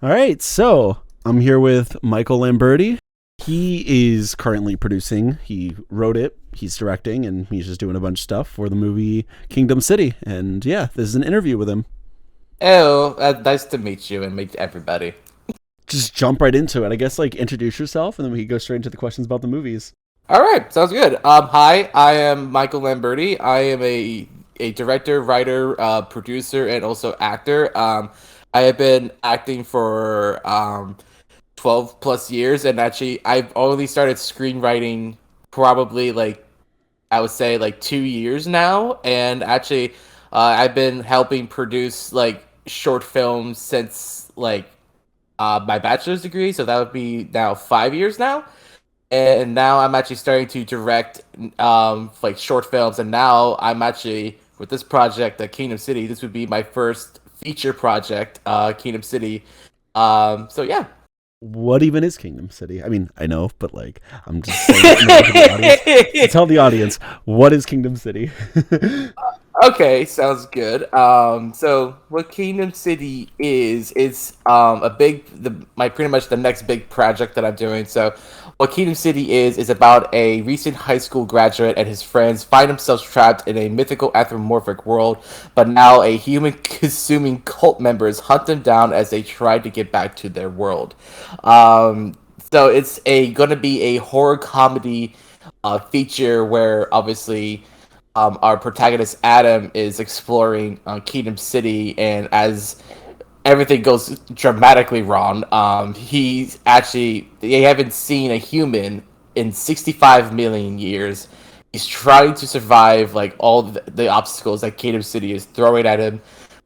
All right, so I'm here with Michael Lamberti. He is currently producing. He wrote it, he's directing, and he's just doing a bunch of stuff for the movie Kingdom City. And yeah, this is an interview with him. Oh, nice to meet you and meet everybody. Just jump right into it. I guess like introduce yourself, and then we can go straight into the questions about the movies. All right, sounds good. Hi, I am Michael Lamberti. I am a director, writer, producer, and also actor. I have been acting for 12 plus years, and actually, I've only started screenwriting probably like I would say like 2 years now, and actually, I've been helping produce like short films since like my bachelor's degree, so that would be now 5 years now. And now I'm actually starting to direct like short films, and now I'm actually with this project, Kingdom City. This would be my first feature project, Kingdom City. So yeah. What even is Kingdom City? I mean, I know, but like, I'm just saying it in order for the audience. So tell the audience, what is Kingdom City? Okay, sounds good. So what Kingdom City is a big my pretty much the next big project that I'm doing. So what Kingdom City is about a recent high school graduate and his friends find themselves trapped in a mythical anthropomorphic world, but now a human consuming cult members hunt them down as they try to get back to their world. So it's a gonna be a horror comedy feature where obviously our protagonist Adam is exploring Kingdom City, and as everything goes dramatically wrong, they haven't seen a human in 65 million years. He's trying to survive like all the obstacles that Kingdom City is throwing at him.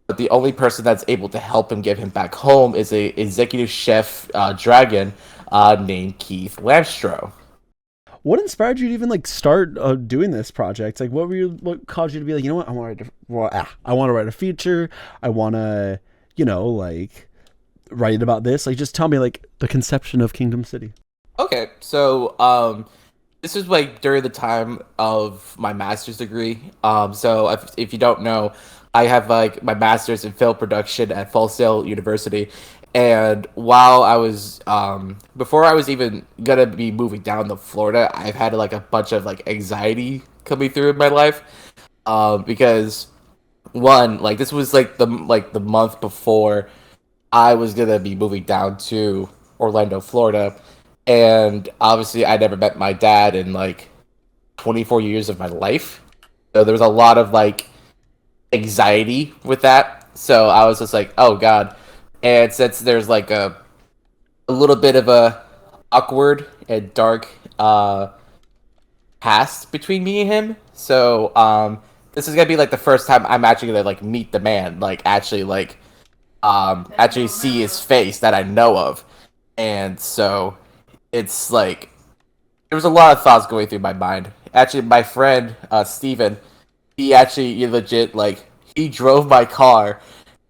But the only person that's able to help him get him back home is a executive chef dragon named Keith Lamstro. What inspired you to even like start doing this project? Like, what caused you to be like, you know what, I want to write a feature. I want to, like write about this. Like, just tell me like the conception of Kingdom City. Okay, so this is like during the time of my master's degree. So if you don't know, I have like my master's in film production at Full Sail University, and while I was before I was even gonna be moving down to Florida, I've had like a bunch of like anxiety coming through in my life, because one like this was like the month before I was gonna be moving down to Orlando, Florida, and obviously I never met my dad in like 24 years of my life. So there was a lot of like anxiety with that. So I was just like, oh god. And since there's like a little bit of a awkward and dark past between me and him, so this is gonna be like the first time I'm actually gonna like meet the man, like actually see his face that I know of. And so it's like there was a lot of thoughts going through my mind. Actually, my friend Steven, he legit like he drove my car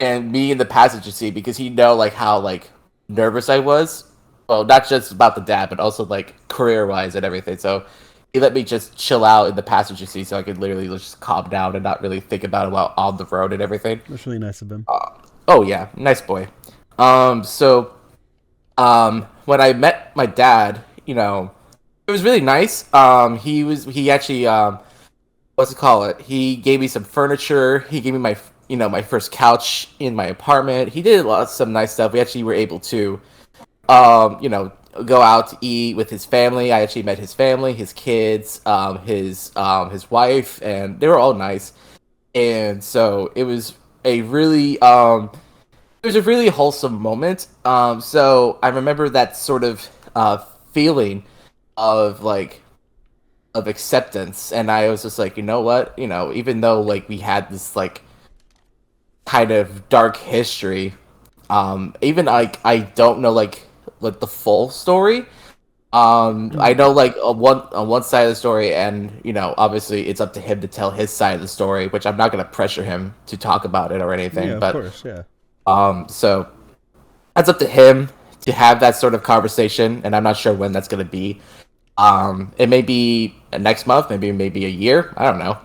and me in the passenger seat because he know like how like nervous I was. Well, not just about the dad, but also like career wise and everything. So he let me just chill out in the passenger seat so I could literally just calm down and not really think about it while on the road and everything. That's really nice of him. Oh yeah, nice boy. So when I met my dad, it was really nice. He actually what's it call it? He gave me some furniture. He gave me my first couch in my apartment. He did a lot of some nice stuff. We actually were able to um you know go out to eat with his family. I actually met his family, his kids, his wife, and they were all nice. And so it was a really wholesome moment. So I remember that sort of feeling of like of acceptance, and I was just like, you know what, even though like we had this like kind of dark history, even like I don't know like the full story. I know like on one side of the story, and obviously it's up to him to tell his side of the story, which I'm not gonna pressure him to talk about it or Yeah, anything. of But course. Yeah. so that's up to him to have that sort of conversation, and I'm not sure when that's gonna be. It may be next month, maybe a year. I don't know.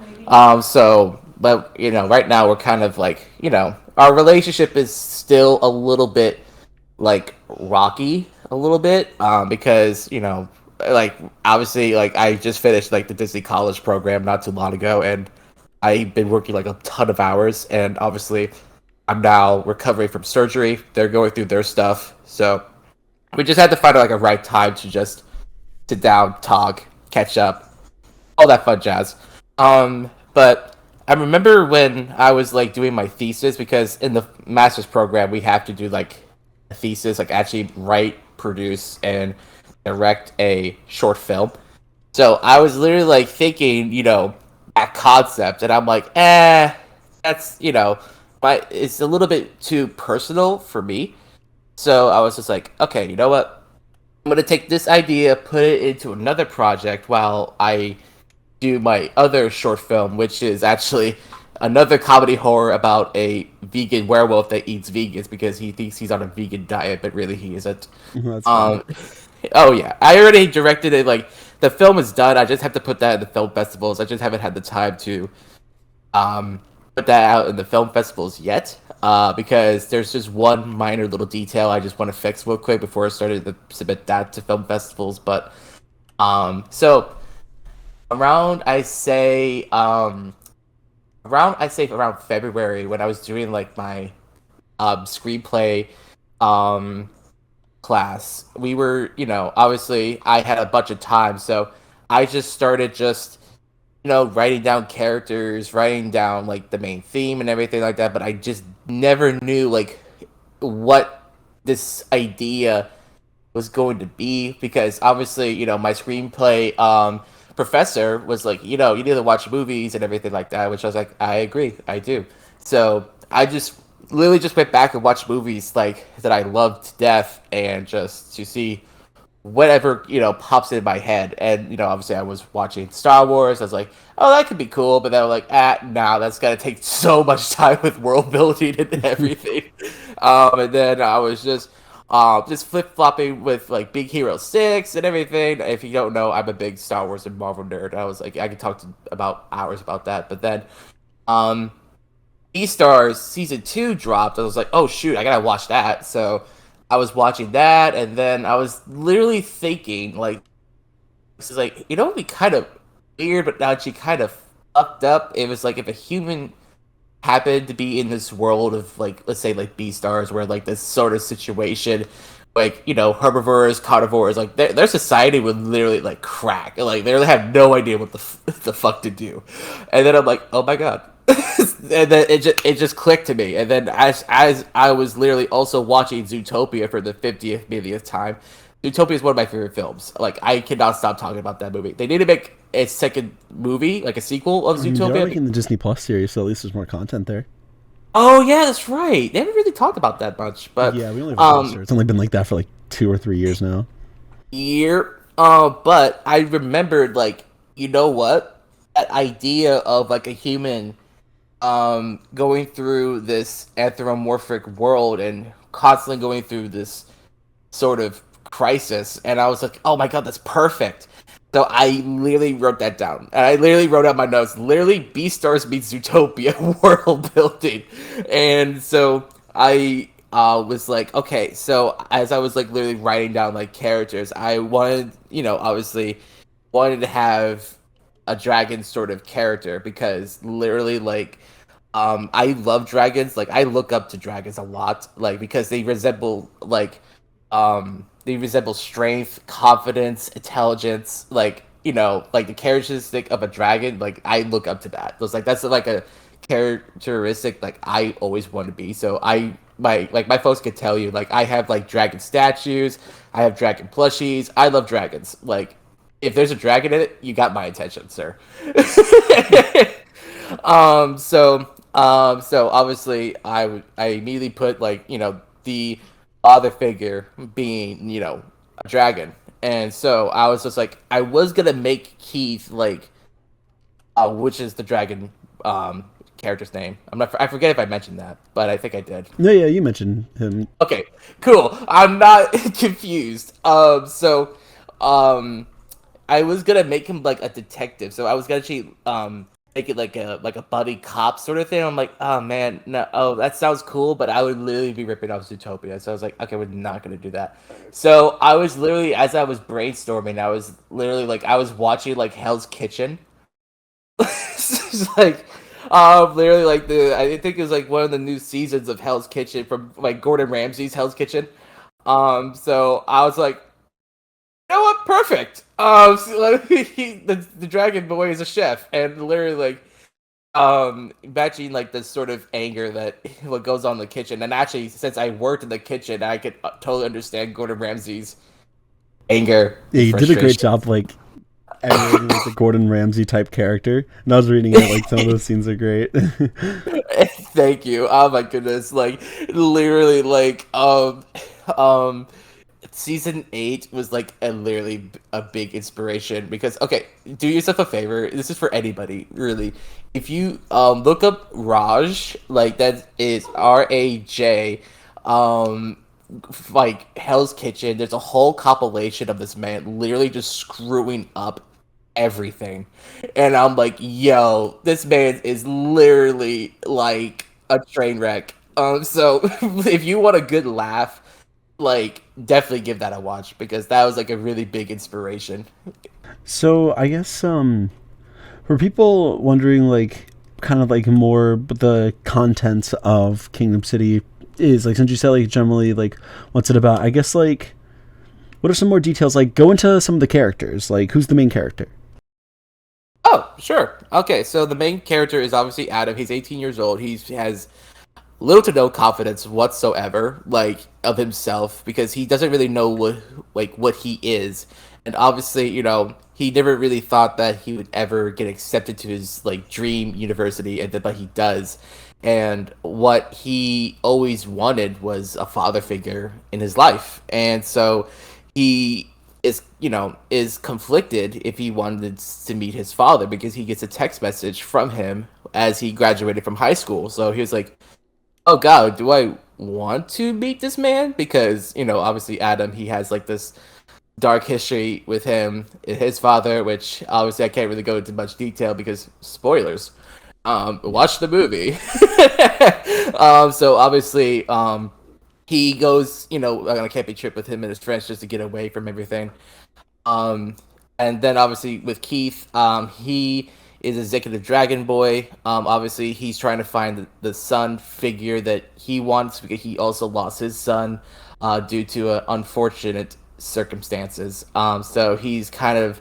But right now we're kind of like our relationship is still a little bit like rocky a little bit, because like obviously like I just finished like the Disney college program not too long ago, and I've been working like a ton of hours, and obviously I'm now recovering from surgery. They're going through their stuff, so we just had to find like a right time to just sit down, talk, catch up, all that fun jazz. But I remember when I was like doing my thesis, because in the master's program we have to do like a thesis, like actually write, produce, and direct a short film. So I was literally like thinking, that concept, and I'm like, that's but it's a little bit too personal for me. So I was just like, okay, you know what? I'm gonna take this idea, put it into another project while I do my other short film, which is actually another comedy horror about a vegan werewolf that eats vegans because he thinks he's on a vegan diet, but really he isn't. That's funny. Um, oh yeah, I already directed it. Like the film is done. I just have to put that in the film festivals. I just haven't had the time to um, put that out in the film festivals yet. Because there's just one minor little detail I just want to fix real quick before I started to submit that to film festivals. But so around around February, when I was doing like my screenplay um class, we were, obviously I had a bunch of time, so I just started just writing down characters, writing down like the main theme and everything like that, but I just never knew like what this idea was going to be, because obviously, my screenplay professor was like, you need to watch movies and everything like that, which I was like, I agree, I do. So I just literally just went back and watched movies like that I loved to death, and just to see whatever pops in my head. And obviously I was watching Star Wars. I was like, oh, that could be cool, but then I'm like, nah, that's gonna take so much time with world building and everything. And then I was just flip flopping with like Big Hero 6 and everything. If you don't know, I'm a big Star Wars and Marvel nerd. I was like, I could talk about hours about that. But then um Stars season 2 dropped. I was like, oh shoot, I gotta watch that. So I was watching that, and then I was literally thinking like, this is like, it would be kind of weird, but actually kind of fucked up. It was like if a human happened to be in this world of like, let's say like Stars, where like this sort of situation, like herbivores, carnivores, like their society would literally like crack, like they really have no idea what the fuck to do. And then I'm like, oh my god. And then it just clicked to me. And then as I was literally also watching Zootopia for the 50th millionth time. Zootopia is one of my favorite films. Like I cannot stop talking about that movie. They need to make a second movie, like a sequel of I mean, they are Zootopia. making the Disney Plus series, so at least there's more content there. Oh yeah, that's right. They haven't really talked about that much, but Yeah, we only have a poster. It's only been like that for like 2 or 3 years now. year. But I remembered, like, you know what? That idea of like a human going through this anthropomorphic world and constantly going through this sort of crisis, and I was like, oh my god, that's perfect. So I literally wrote that down, and I literally wrote out my notes. Literally, Beastars meets Zootopia world building, and so I was like, okay. So as I was like literally writing down like characters, I wanted, obviously wanted to have a dragon sort of character, because literally like I love dragons. Like I look up to dragons a lot, like because they resemble strength, confidence, intelligence, like like the characteristic of a dragon. Like I look up to that. It's like that's like a characteristic like I always want to be. So my folks could tell you, like I have like dragon statues, I have dragon plushies. I love dragons. Like if there's a dragon in it, you got my attention, sir. So obviously I immediately put like the father figure being a dragon, and so I was just like I was gonna make Keith like which is the dragon character's name. I forget if I mentioned that, but I think I did. No, yeah, you mentioned him. Okay, cool. I'm not confused. Um I was gonna make him like a detective, so I was gonna actually make it like a buddy cop sort of thing. I'm like, oh man, no, oh that sounds cool, but I would literally be ripping off Zootopia. So I was like, okay, we're not gonna do that. So I was literally, as I was brainstorming, I was literally like, I was watching like Hell's Kitchen. It's like, literally like I think it was like one of the new seasons of Hell's Kitchen from like Gordon Ramsay's Hell's Kitchen. So I was like, you know what, perfect. So, like, the Dragon Boy is a chef, and literally like matching like this sort of anger that what goes on in the kitchen. And actually, since I worked in the kitchen, I could totally understand Gordon Ramsay's anger Yeah, and you did a great frustration. job, like emulating like the Gordon Ramsay type character. And I was reading it, like some of those scenes are great. Thank you. Oh my goodness. Like literally um season 8 was like a literally a big inspiration because okay, do yourself a favor. This is for anybody, really. If you look up Raj, like that is Raj, um like Hell's Kitchen, there's a whole compilation of this man literally just screwing up everything. And I'm like, yo, this man is literally like a train wreck. So if you want a good laugh, like definitely give that a watch because that was like a really big inspiration. So I guess for people wondering like kind of like more the content of Kingdom City is like since you said like generally like what's it about? I guess like what are some more details? Like go into some of the characters. Like who's the main character? Oh, sure. Okay, so the main character is obviously Adam. He's 18 years old. He has little to no confidence whatsoever, like of himself, because he doesn't really know what he is, and obviously, he never really thought that he would ever get accepted to his like dream university, and then but he does, and what he always wanted was a father figure in his life, and so he is conflicted if he wanted to meet his father because he gets a text message from him as he graduated from high school. So he was like, oh god, do I want to meet this man? Because, obviously Adam, he has like this dark history with him, his father, which obviously I can't really go into much detail because spoilers. Watch the movie. So obviously, he goes, on a camping trip with him and his friends just to get away from everything. Um, and then obviously with Keith, he is Executive Dragon Boy. Obviously he's trying to find the son figure that he wants because he also lost his son due to unfortunate circumstances. So he's kind of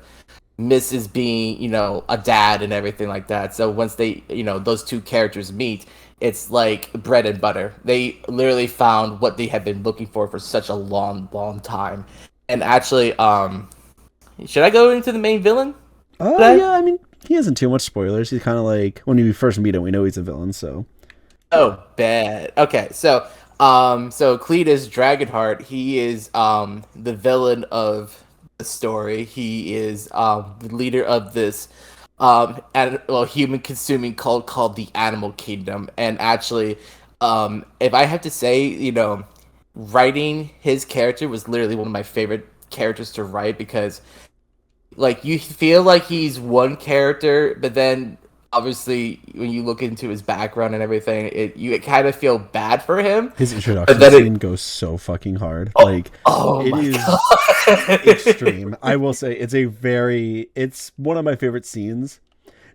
misses being, a dad and everything like that. So once they, those two characters meet, it's like bread and butter. They literally found what they had been looking for such a long, long time. And actually, should I go into the main villain Oh today? yeah, I mean he isn't too much spoilers. He's kind of like when we first meet him, we know he's a villain. So Oh, bad. Okay, so Cletus Dragonheart, he is the villain of the story. He is the leader of this human consuming cult called the Animal Kingdom. And actually, if I have to say, writing his character was literally one of my favorite characters to write because like you feel like he's one character, but then obviously when you look into his background and everything, you kind of feel bad for him. his But introduction then scene goes so fucking hard. Like oh it my is god. extreme. I will say it's one of my favorite scenes.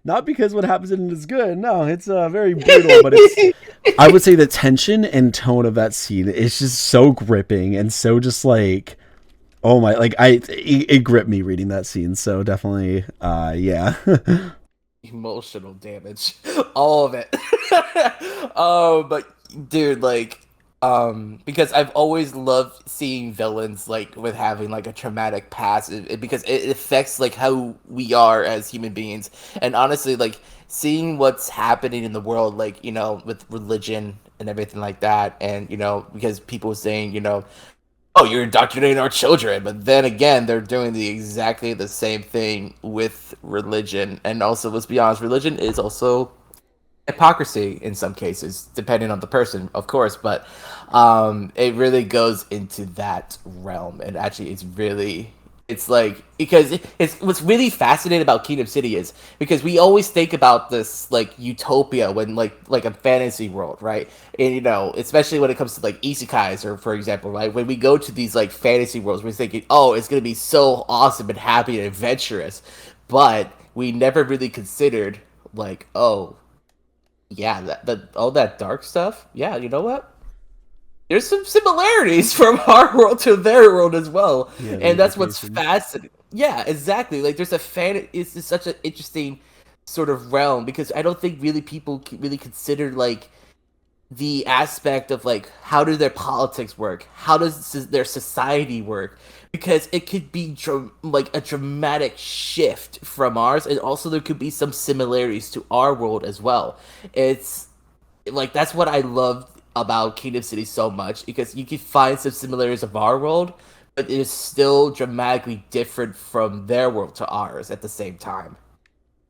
Not because what happens in it is good. No, it's very brutal, but it's I would say the tension and tone of that scene is just so gripping and so just like oh my like it gripped me reading that scene. So definitely yeah. Emotional damage, all of it. Oh, but dude, like, because I've always loved seeing villains like with having like a traumatic past, because it affects like how we are as human beings, and honestly, like seeing what's happening in the world, like with religion and everything like that, and because people saying, oh, you're indoctrinating our children, but then again, they're doing exactly the same thing with religion. And also, let's be honest, religion is also hypocrisy in some cases, depending on the person, of course. But it really goes into that realm, and actually, it's really It's like because it's what's really fascinating about Kingdom City is because we always think about this like utopia when like a fantasy world, right? And you know, especially when it comes to like isekais or for example, right? When we go to these like fantasy worlds, we're thinking, oh, it's gonna be so awesome and happy and adventurous, but we never really considered like, oh, yeah, that all that dark stuff. Yeah, you know what? There's some similarities from our world to their world as well, Yeah, the and that's what's implications. fascinating. Yeah, exactly. Like there's a fan. It's such an interesting sort of realm because I don't think really people really consider like the aspect of like how do their politics work, how does their society work, because it could be like a dramatic shift from ours, and also there could be some similarities to our world as well. It's like that's what I loved about Kingdom City so much because you can find some similarities of our world, but it is still dramatically different from their world to ours at the same time.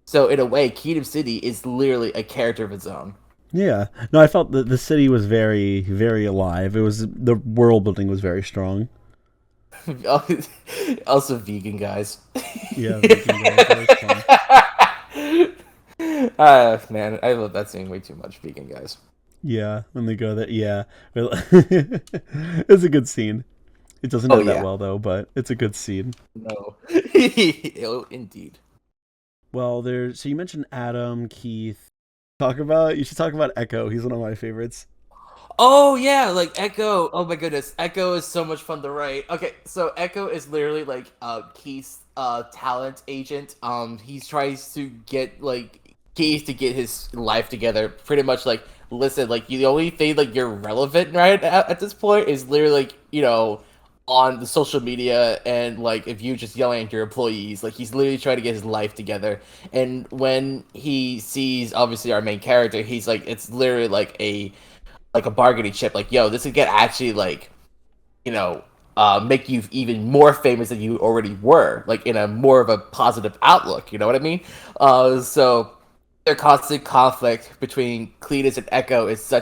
So in a way, Kingdom City is literally a character of its own. Yeah. No, I felt that the city was very, very alive. It was the world building was very strong. Also, vegan guys. Yeah, Viking guys, that was fun. Man, I love that scene way too much. Vegan guys. Yeah, when they go there, yeah, well, it's a good scene. It doesn't Oh end that yeah, well though, but it's a good scene. no, oh, indeed. Well, there's so you mentioned Adam, Keith. Talk about you should talk about Echo. He's one of my favorites. Oh yeah, like Echo. Oh my goodness, Echo is so much fun to write. Okay, so Echo is literally like Keith's talent agent. He tries to get like Keith to get his life together. Pretty much like listen, like you, the only thing like you're relevant right at this point is literally like you know on the social media and like if you just yelling at your employees. Like he's literally trying to get his life together. And when he sees obviously our main character, he's like it's literally like a bargaining chip. Like, yo, this could get actually like, you know, make you even more famous than you already were, like in a more of a positive outlook. You know what I mean? So their constant conflict between Cletus and Echo is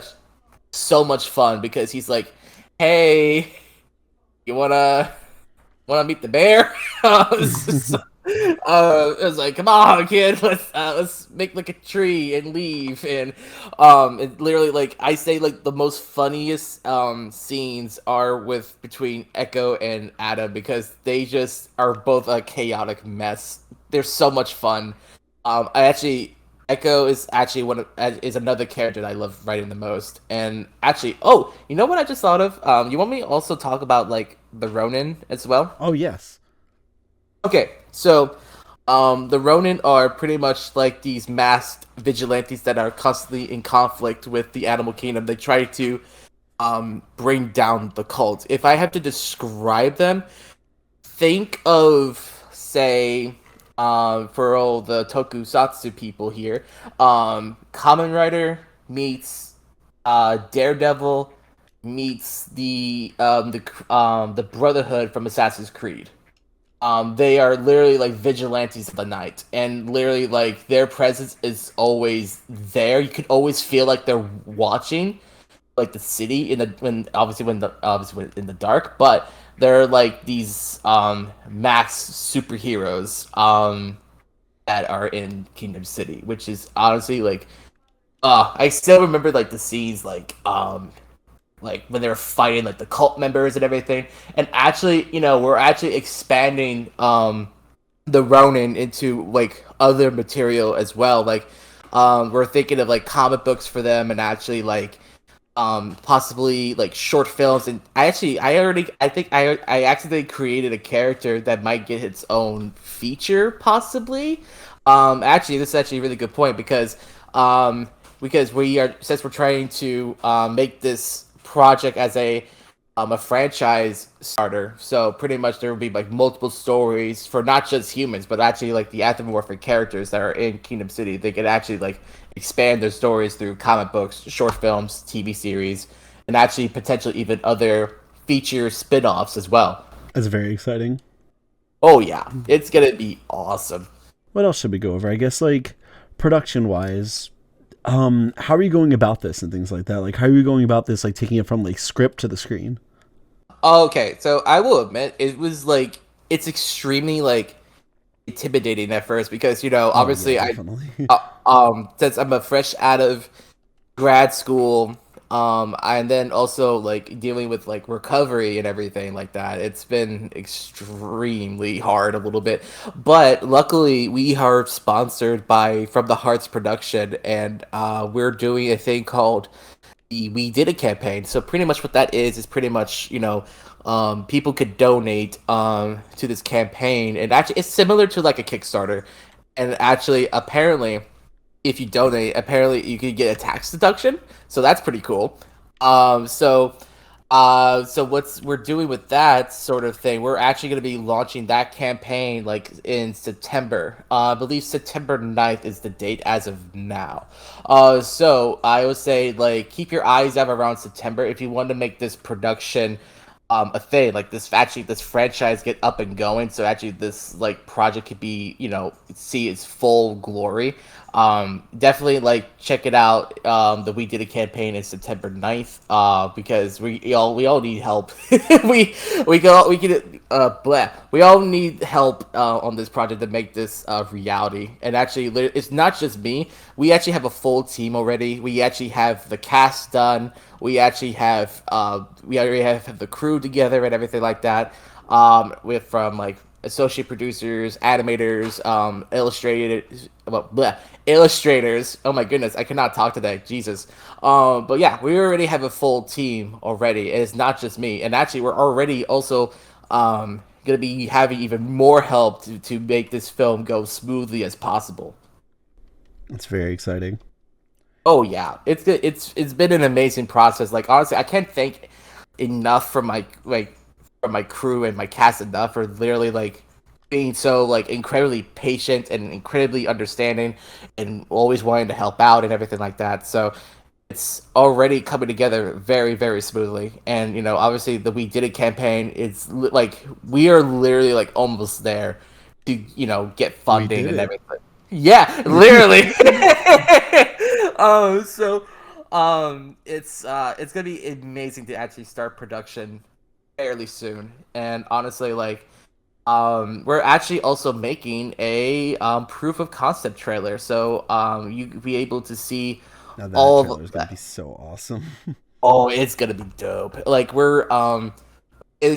so much fun because he's like, hey, you wanna meet the bear? It was like, come on, kid, let's make like a tree and leave. And it literally like I say like the most funniest scenes are with between Echo and Adam because they just are both a chaotic mess. They're so much fun. I actually Echo is actually is another character that I love writing the most. And actually, oh, you know what I just thought of? You want me to also talk about like the Ronin as well? Oh yes. Okay, so the Ronin are pretty much like these masked vigilantes that are constantly in conflict with the animal kingdom. They try to bring down the cult. If I have to describe them, think of say for all the tokusatsu people here, Kamen Rider meets Daredevil meets the Brotherhood from Assassin's Creed. They are literally like vigilantes of the night, and literally like their presence is always there. You can always feel like they're watching, like the city in the when obviously when in the dark, but they're like these max superheroes that are in Kingdom City, which is honestly like I still remember like the scenes like when they were fighting like the cult members and everything. And actually, you know, we're actually expanding the Ronin into like other material as well. Like we're thinking of like comic books for them and actually like possibly like short films. And I think I accidentally created a character that might get its own feature possibly. Actually this is actually a really good point because we are since we're trying to make this project as a franchise starter. So pretty much there will be like multiple stories for not just humans, but actually like the anthropomorphic characters that are in Kingdom City. They could actually like expand their stories through comic books, short films, TV series, and actually potentially even other feature spin-offs as well. That's very exciting. Oh yeah, it's gonna be awesome. What else should we go over? I guess like production wise, how are you going about this and things like that? Like how are you going about this like taking it from like script to the screen? Okay, so I will admit it was like it's extremely like intimidating at first because Oh yeah, obviously definitely. since I'm a fresh out of grad school, and then also like dealing with like recovery and everything like that. It's been extremely hard a little bit, but luckily we are sponsored by From the Hearts Production, and we're doing a thing called the We Did It campaign. So pretty much what that is pretty much people could donate to this campaign, and actually it's similar to like a Kickstarter, and actually apparently if you donate, apparently you can get a tax deduction. So that's pretty cool. So what's we're doing with that sort of thing? We're actually going to be launching that campaign like in September. I believe September 9th is the date as of now. So I would say like keep your eyes out around September if you want to make this production a thing like this franchise get up and going, so actually this like project could be see its full glory. Definitely like check it out. The We Did a campaign is September 9th, because we all need help. We all need help on this project to make this reality. And actually it's not just me. We actually have a full team already. We actually have the cast done. We already have the crew together and everything like that. With from like associate producers, animators, illustrators. Oh my goodness, I cannot talk today. Jesus. But yeah, we already have a full team already. It's not just me, and actually, we're already also gonna be having even more help to make this film go smoothly as possible. It's very exciting. Oh yeah, it's been an amazing process. Like honestly, I can't thank enough from my crew and my cast enough for literally like being so like incredibly patient and incredibly understanding and always wanting to help out and everything like that. So it's already coming together very very smoothly. And obviously the We Did It campaign is like we are literally like almost there to get We funding did and it. everything. Yeah, literally. So it's gonna be amazing to actually start production fairly soon. And honestly, like we're actually also making a proof of concept trailer, so you be able to see Now that all trailer is of gonna be that. so awesome. Oh, it's gonna be dope. Like we're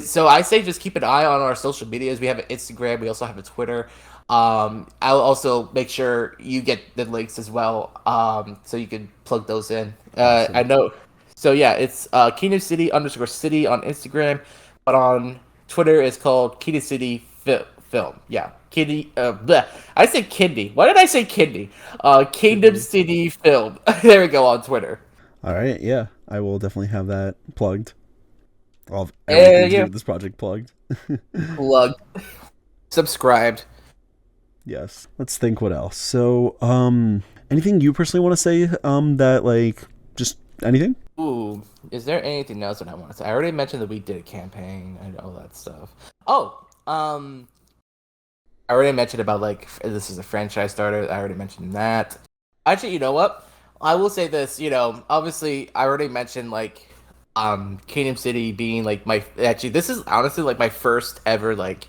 so I say just keep an eye on our social medias. We have an Instagram. We also have a Twitter. I'll also make sure you get the links as well, so you can plug those in. I Awesome. know. So yeah, it's Kingdom City underscore city on Instagram, but on Twitter it's called Kingdom City Film. Yeah, Kidney. Bleh. I said kidney. Why did I say kidney? Kingdom Kidney. City Film. There we go on Twitter. All right, yeah, I will definitely have that plugged. All of everything to do Yeah, with this project plugged. plug. Subscribed. Yes. Let's think what else. So, anything you personally want to say that like just anything? Ooh, is there anything else that I want to say? I already mentioned that we did a campaign and all that stuff. Oh, I already mentioned about like this is a franchise starter. I already mentioned that. Actually, you know what? I will say this. Obviously, I already mentioned like Kingdom City being like my actually this is honestly like my first ever like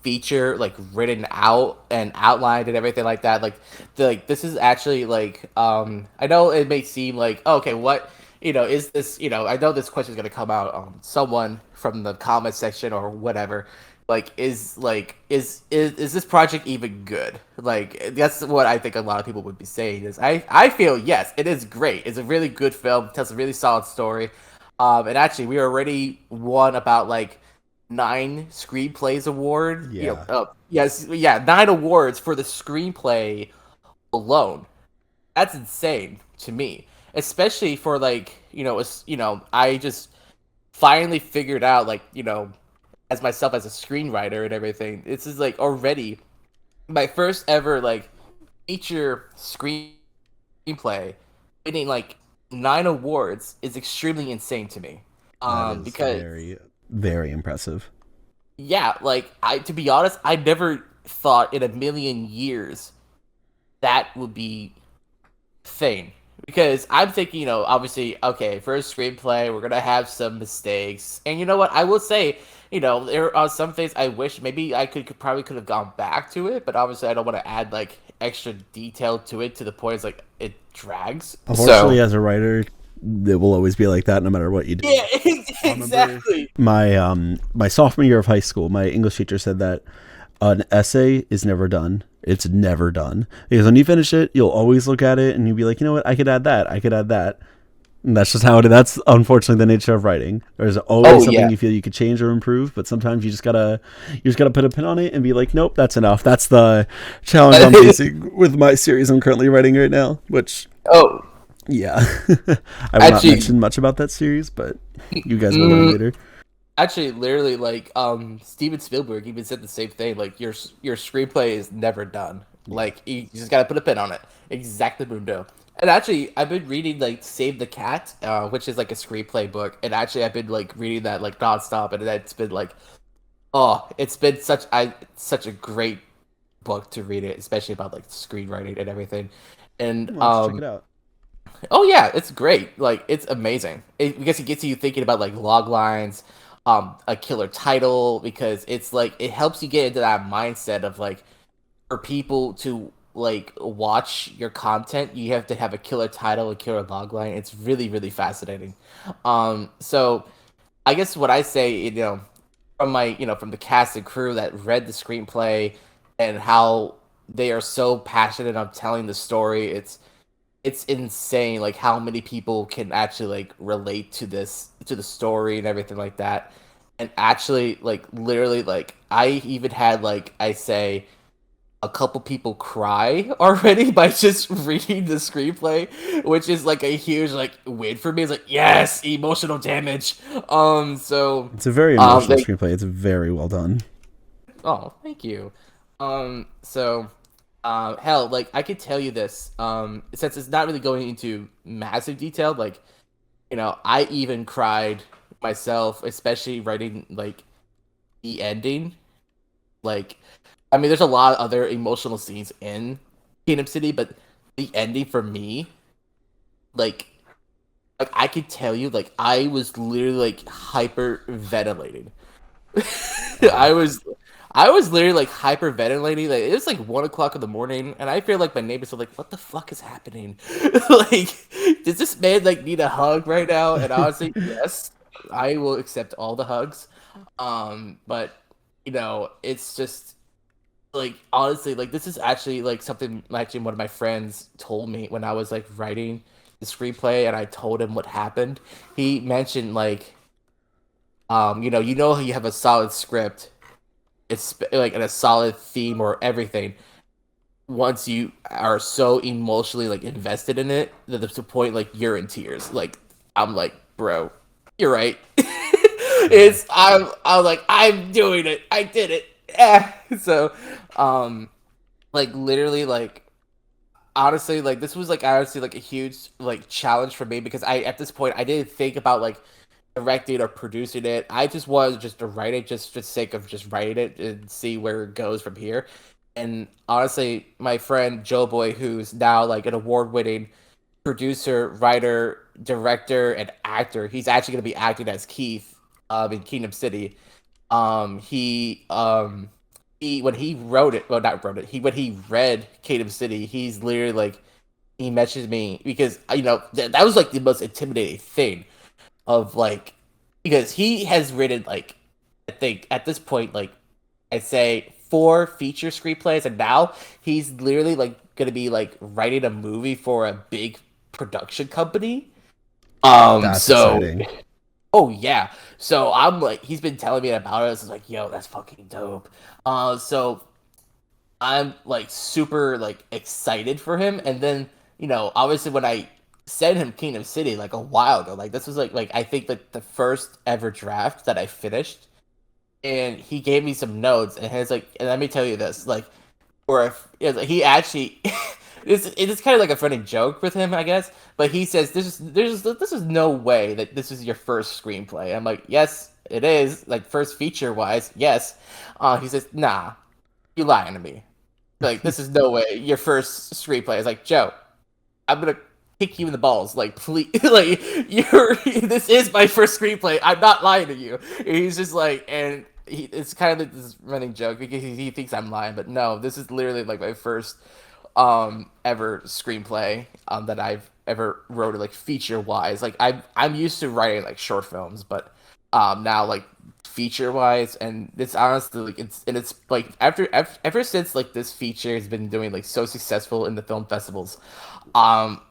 feature like written out and outlined and everything like that. Like this is actually like I know it may seem like oh, okay, what is this, I know this question is going to come out someone from the comment section or whatever, like is this project even good? Like that's what I think a lot of people would be saying is I feel yes, it is great. It's a really good film, tells a really solid story. And actually we already won about like 9 screenplays award. Yeah, Yes, yeah, 9 awards for the screenplay alone. That's insane to me, especially for like I just finally figured out like as myself as a screenwriter and everything. This is like already my first ever like feature screenplay winning like 9 awards is extremely insane to me. that is Because very very impressive. yeah, like I to be honest, I never thought in a million years that would be thing. because I'm thinking, obviously, okay, for a screenplay, we're gonna have some mistakes, and you know what? I will say, there are some things I wish maybe I probably could have gone back to it, but obviously, I don't want to add like extra detail to it to the point it's like it drags. Unfortunately, So as a writer, it will always be like that, no matter what you do. yeah, I remember exactly. my sophomore year of high school, my English teacher said that an essay is never done. It's never done because when you finish it, you'll always look at it and you'll be like, you know what, I could add that. I could add that. And that's just how it is. That's unfortunately the nature of writing. There's always Oh something yeah. you feel you could change or improve, but sometimes you just gotta put a pin on it and be like, nope, that's enough. That's the challenge I'm facing with my series I'm currently writing right now. Which, Oh, yeah, I will not actually, mention much about that series, but you guys will learn mm, later. actually, literally, like Steven Spielberg even said the same thing. Like your screenplay is never done. Yeah. Like you just gotta put a pin on it. Exactly, Mundo. And actually, I've been reading like Save the Cat, which is like a screenplay book. And actually, I've been like reading that like nonstop, and it's been like, oh, it's been such a great book to read it, especially about like screenwriting and everything. And Why don't you check it out? oh yeah, it's great. Like it's amazing. Because it gets you thinking about like log lines, a killer title, because it's like it helps you get into that mindset of like for people to like watch your content, you have to have a killer title, a killer log line. It's really, really fascinating. So I guess what I say, from from the cast and crew that read the screenplay and how they are so passionate on telling the story, it's insane like how many people can actually like relate to the story and everything like that, and actually like literally like I even had like I say a couple people cry already by just reading the screenplay, which is like a huge like win for me. It's like yes, emotional damage. So It's a very emotional they screenplay. It's very well done. Oh, thank you. So, hell, like I could tell you this. Since it's not really going into massive detail, like I even cried myself, especially writing like the ending. Like, I mean, there's a lot of other emotional scenes in Kingdom City, but the ending for me, like, like I could tell you, like I was literally like hyper ventilating. Wow. I was I was literally like hyperventilating. Like it was like 1 o'clock in the morning, and I feel like my neighbors are like, "What the fuck is happening? Like, does this man like need a hug right now?" And honestly, yes, I will accept all the hugs. But it's just like honestly, like this is actually like something actually one of my friends told me when I was like writing the screenplay, and I told him what happened. He mentioned like, you have a solid script, it's like in a solid theme or everything. Once you are so emotionally like invested in it, that there's a point like you're in tears. Like I'm like, bro, you're right. Yeah. I'm like I'm doing it. I did it. Yeah. So, um, like literally like honestly like this was like honestly like a huge like challenge for me because I at this point I didn't think about like directing or producing it. I just wanted just to write it just for the sake of just writing it and see where it goes from here. And honestly, my friend Joe Boy, who's now like an award-winning producer, writer, director, and actor, he's actually going to be acting as Keith in Kingdom City. He when he wrote it, well, not wrote it. He when he read Kingdom City, he's literally like he messaged me because that was like the most intimidating thing of like because he has written like I think at this point like I'd say four feature screenplays, and now he's literally like gonna be like writing a movie for a big production company. That's So exciting. oh yeah, so I'm like he's been telling me about it. So it's like yo, that's fucking dope. So I'm like super like excited for him, and then obviously when I sent him Kingdom City like a while ago, like this was like I think like the first ever draft that I finished, and he gave me some notes, and he's like, and let me tell you this, like, or if he actually, it's kind of like a funny joke with him, I guess, but he says this is no way that this is your first screenplay. I'm like, yes, it is, like first feature wise, yes. He says, nah, you lying to me. Like this is no way your first screenplay. Is like Joe, I'm gonna kick you in the balls. Like, please, like, you're, this is my first screenplay. I'm not lying to you. And he's just like, and it's kind of like this running joke because he thinks I'm lying, but no, this is literally like my first ever screenplay that I've ever wrote, like feature wise. Like I'm used to writing like short films, but now like feature wise, and it's honestly like it's like ever since like this feature has been doing like so successful in the film festivals, um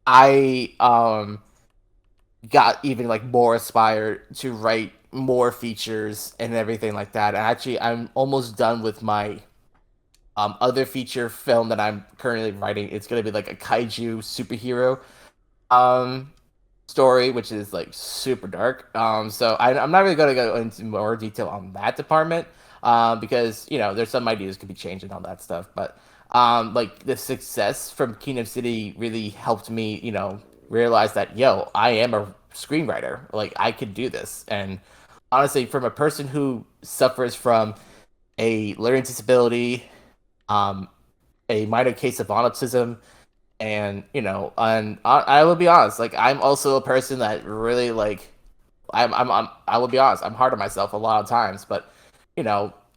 I got even like more inspired to write more features and everything like that. And actually, I'm almost done with my other feature film that I'm currently writing. It's gonna be like a kaiju superhero um story, which is like super dark. So I'm not really gonna go into more detail on that department, because you know there's some ideas could be changed and all that stuff. But like the success from Kingdom City really helped me, you know, realize that I am a screenwriter. Like I could do this, and honestly, from a person who suffers from a learning disability, um, a minor case of autism, and and I will be honest, like I'm also a person that really like I will be honest, I'm hard on myself a lot of times, but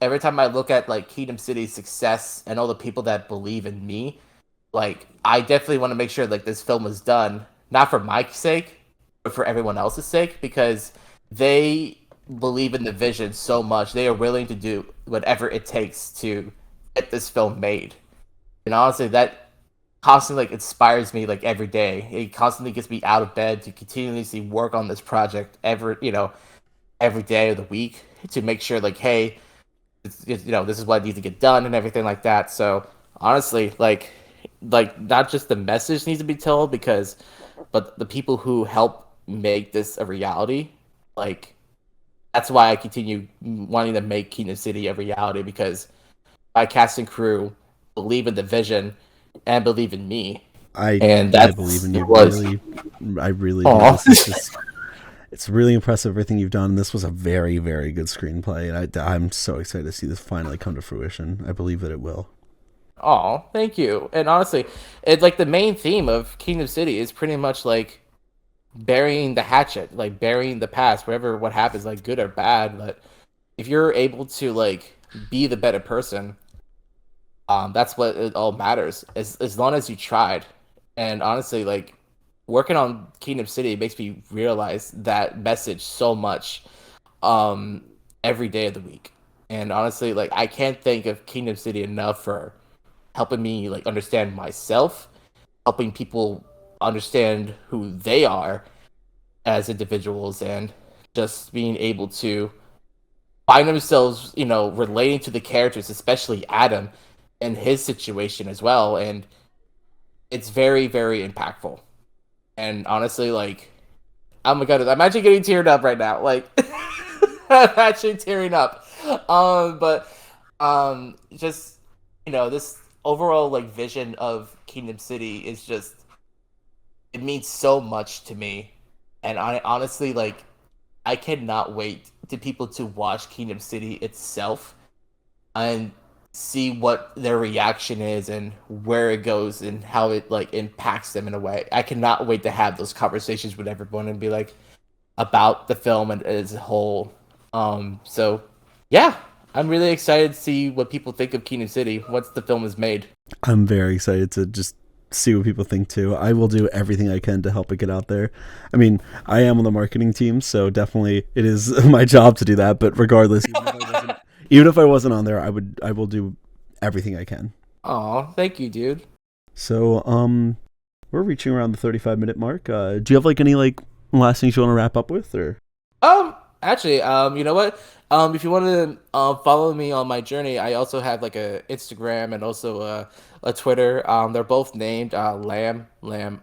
every time I look at like Kingdom City's success and all the people that believe in me, like I definitely want to make sure like this film is done not for my sake, but for everyone else's sake, because they believe in the vision so much they are willing to do whatever it takes to get this film made. And honestly, that constantly like inspires me like every day. It constantly gets me out of bed to continuously work on this project every day of the week to make sure like, hey, this is what needs to get done and everything like that. So honestly, like not just the message needs to be told, but the people who help make this a reality, like that's why I continue wanting to make Kingdom City a reality, because my cast and crew believe in the vision and believe in me, and I believe that's in you. what. I really do. Aw. This is just, it's really impressive everything you've done. This was a very, very good screenplay, and I'm so excited to see this finally come to fruition. I believe that it will. Oh, thank you. And honestly, it's like the main theme of Kingdom City is pretty much like burying the hatchet, like burying the past, whatever what happens, like good or bad. But if you're able to like be the better person, that's what it all matters. As long as you tried. And honestly, like working on Kingdom City makes me realize that message so much, um, every day of the week. And honestly, like I can't think of Kingdom City enough for helping me like understand myself, helping people understand who they are as individuals, and just being able to find themselves, relating to the characters, especially Adam and his situation as well. And it's very, very impactful. And honestly, like, oh my god, I'm actually getting teared up right now. Like, I'm actually tearing up. But just this overall like vision of Kingdom City is just, it means so much to me, and I honestly like I cannot wait to people to watch Kingdom City itself and see what their reaction is and where it goes and how it like impacts them in a way. I cannot wait to have those conversations with everyone and be like about the film and as a whole. So yeah, I'm really excited to see what people think of Kingdom City once the film is made. I'm very excited to just see what people think too. I will do everything I can to help it get out there. I mean, I am on the marketing team, so definitely it is my job to do that. But regardless, even if I wasn't on there, I will do everything I can. Oh, thank you, dude. So, we're reaching around the 35-minute mark. Do you have like any like last things you want to wrap up with, or? Actually, you know what? If you want to follow me on my journey, I also have like a Instagram and also a Twitter. They're both named Lamb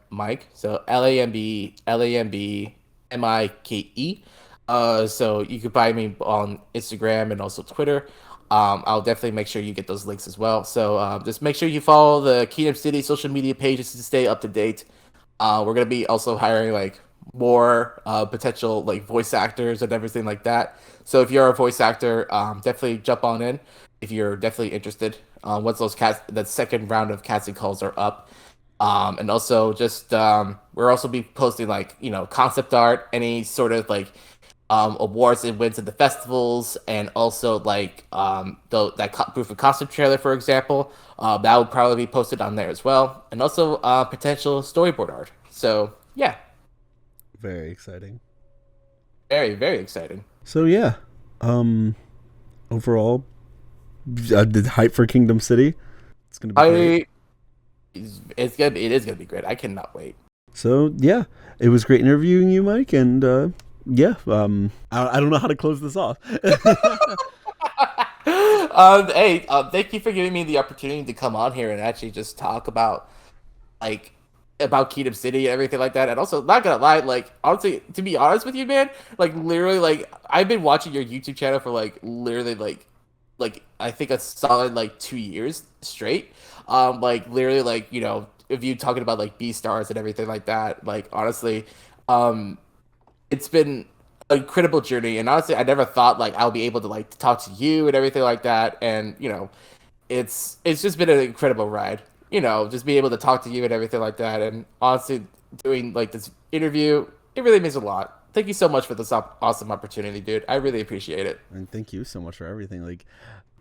Mike. So LAMBLAMBMIKE. So you can find me on Instagram and also Twitter. I'll definitely make sure you get those links as well. So just make sure you follow the Kingdom City social media pages to stay up to date. We're gonna be also hiring like more potential like voice actors and everything like that. So if you're a voice actor, definitely jump on in if you're definitely interested. Once that second round of casting calls are up, And also just we're also be posting like concept art, any sort of like awards and wins at the festivals, and also like proof of concept trailer, for example. That would probably be posted on there as well, and also potential storyboard art. So yeah, Very exciting. very very exciting. So yeah, um, overall, the hype for Kingdom City. It's gonna be great. I it is gonna be great. I cannot wait. So yeah, it was great interviewing you, Mike, and yeah, I don't know how to close this off. Hey, thank you for giving me the opportunity to come on here and actually just talk like about Kingdom City and everything like that. And also, not gonna lie, like honestly, to be honest with you, man, like literally, like I've been watching your YouTube channel for like literally like I think a solid like 2 years straight. Like literally, like if you talking about like B stars and everything like that, like honestly, um, it's been an incredible journey. And honestly, I never thought like I'll be able to like talk to you and everything like that. And it's just been an incredible ride. Just being able to talk to you and everything like that. And honestly, doing like this interview, it really means a lot. Thank you so much for this awesome opportunity, dude. I really appreciate it. And thank you so much for everything. Like,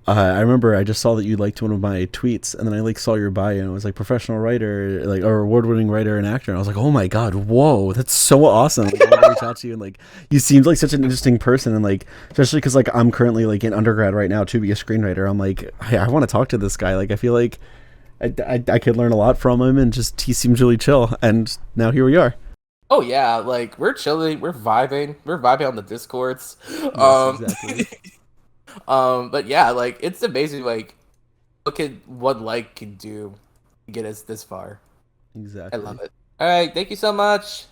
I remember I just saw that you liked one of my tweets, and then I like saw your bio, and it was like professional writer, like or award-winning writer and actor. And I was like, oh my god, whoa, that's so awesome! Like, I wanted to reach out to you, and like you seemed like such an interesting person, and like especially because like I'm currently like in undergrad right now to be a screenwriter. I'm like, hey, I want to talk to this guy. Like I feel like I could learn a lot from him, and just he seems really chill. And now here we are. Oh yeah, like we're chilling, we're vibing on the discords. Yes, Um, exactly, but yeah, like it's amazing, like what like can do to get us this far. I love exactly. it. All right, thank you so much.